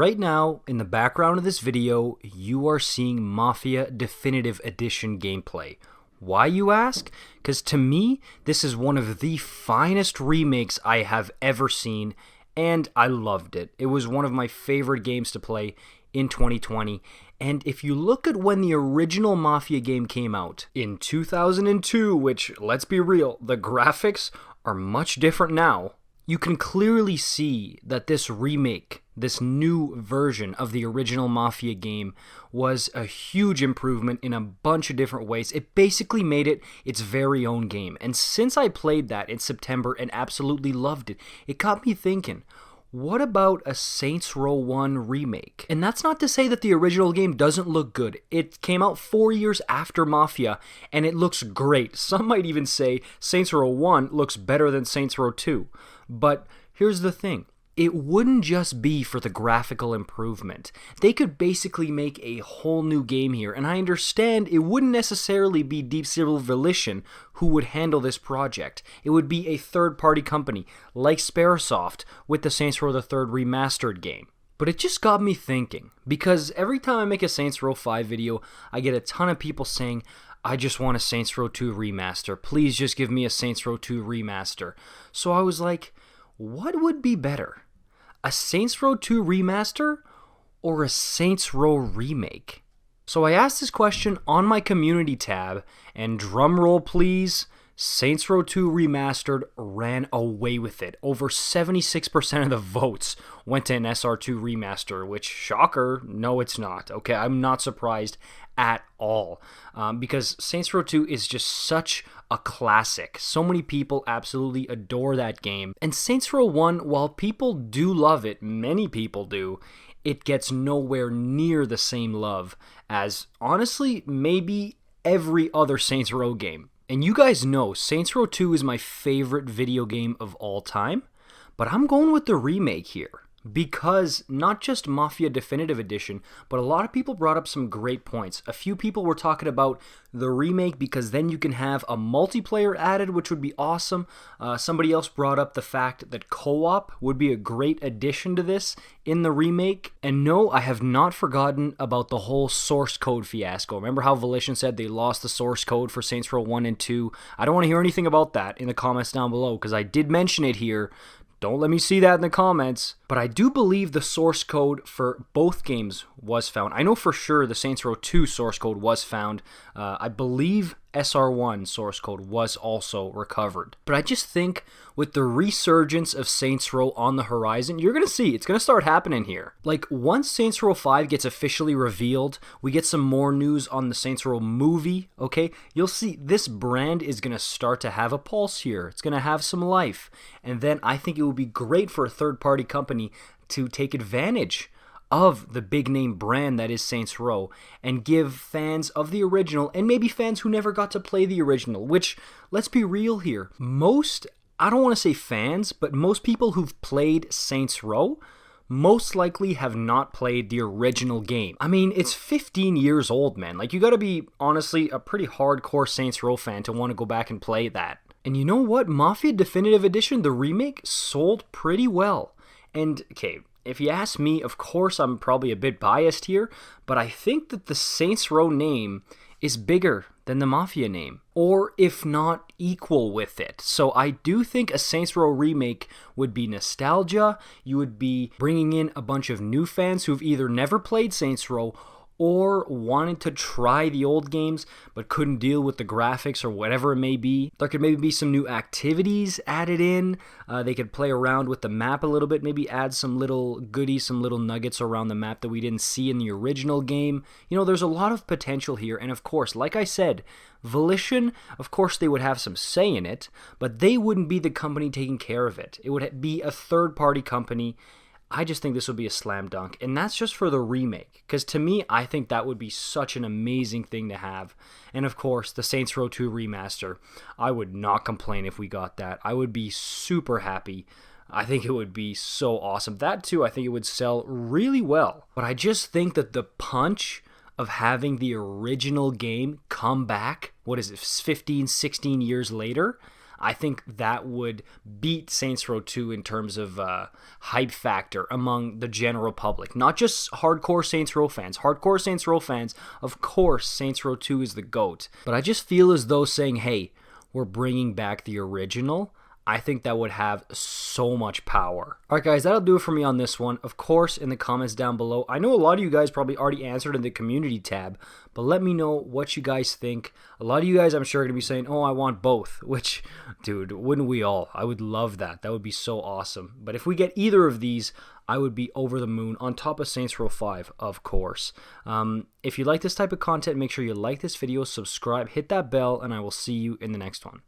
Right now, in the background of this video, you are seeing Mafia Definitive Edition gameplay. Why, you ask? Because to me, this is one of the finest remakes I have ever seen, and I loved it. It was one of my favorite games to play in 2020, and if you look at when the original Mafia game came out, in 2002, which, let's be real, the graphics are much different now, you can clearly see that this remake, this new version of the original Mafia game, was a huge improvement in a bunch of different ways. It basically made it its very own game. And since I played that in September and absolutely loved it, it got me thinking, what about a Saints Row 1 remake? And that's not to say that the original game doesn't look good. It came out 4 years after Mafia, and it looks great. Some might even say Saints Row 1 looks better than Saints Row 2. But here's the thing. It wouldn't just be for the graphical improvement. They could basically make a whole new game here, and I understand it wouldn't necessarily be Deep Silver Volition who would handle this project. It would be a third-party company, like Sparrosoft, with the Saints Row the Third Remastered game. But it just got me thinking, because every time I make a Saints Row 5 video, I get a ton of people saying, I just want a Saints Row 2 remaster. Please just give me a Saints Row 2 remaster. So I was like, what would be better? A Saints Row 2 remaster or a Saints Row remake? So I asked this question on my community tab, and drumroll please, Saints Row 2 Remastered ran away with it. Over 76% of the votes went to an SR2 Remaster, which, shocker, no it's not. Okay, I'm not surprised at all, because Saints Row 2 is just such a classic. So many people absolutely adore that game. And Saints Row 1, while people do love it, many people do, it gets nowhere near the same love as, honestly, maybe every other Saints Row game. And you guys know Saints Row 2 is my favorite video game of all time, but I'm going with the remake here. Because not just Mafia Definitive Edition, but a lot of people brought up some great points. A few people were talking about the remake because then you can have a multiplayer added, which would be awesome. Somebody else brought up the fact that co-op would be a great addition to this in the remake. And no, I have not forgotten about the whole source code fiasco. Remember how Volition said they lost the source code for Saints Row 1 and 2? I don't want to hear anything about that in the comments down below, because I did mention it here. Don't let me see that in the comments. But I do believe the source code for both games was found. I know for sure the Saints Row 2 source code was found. I believe SR1 source code was also recovered. But I just think with the resurgence of Saints Row on the horizon, you're going to see it's going to start happening here. Like, once Saints Row 5 gets officially revealed, we get some more news on the Saints Row movie, okay? You'll see this brand is going to start to have a pulse here. It's going to have some life. And then I think it would be great for a third-party company to take advantage of the big name brand that is Saints Row and give fans of the original, and maybe fans who never got to play the original, which, let's be real here, I don't want to say fans, but most people who've played Saints Row most likely have not played the original game. I mean, it's 15 years old, man. Like, you gotta be, honestly, a pretty hardcore Saints Row fan to want to go back and play that. And you know what? Mafia Definitive Edition, the remake, sold pretty well. And, okay, if you ask me, of course I'm probably a bit biased here, but I think that the Saints Row name is bigger than the Mafia name, or if not equal with it. So I do think a Saints Row remake would be nostalgia. You would be bringing in a bunch of new fans who've either never played Saints Row or wanted to try the old games but couldn't deal with the graphics or whatever it may be. There could maybe be some new activities added in. They could play around with the map a little bit, maybe add some little goodies, some little nuggets around the map that we didn't see in the original game. You know, there's a lot of potential here, and of course, like I said, Volition, of course they would have some say in it, but they wouldn't be the company taking care of it. It would be a third-party company. I just think this would be a slam dunk, and that's just for the remake, because to me, I think that would be such an amazing thing to have. And of course, the Saints Row 2 remaster, I would not complain if we got that. I would be super happy. I think it would be so awesome. That too, I think it would sell really well. But I just think that the punch of having the original game come back, what is it, 15, 16 years later, I think that would beat Saints Row 2 in terms of hype factor among the general public. Not just hardcore Saints Row fans. Hardcore Saints Row fans, of course, Saints Row 2 is the GOAT. But I just feel as though saying, hey, we're bringing back the original, I think that would have so much power. Alright guys, that'll do it for me on this one. Of course, in the comments down below, I know a lot of you guys probably already answered in the community tab, but let me know what you guys think. A lot of you guys, I'm sure, are going to be saying, oh, I want both, which, dude, wouldn't we all? I would love that. That would be so awesome. But if we get either of these, I would be over the moon, on top of Saints Row 5, of course. If you like this type of content, make sure you like this video, subscribe, hit that bell, and I will see you in the next one.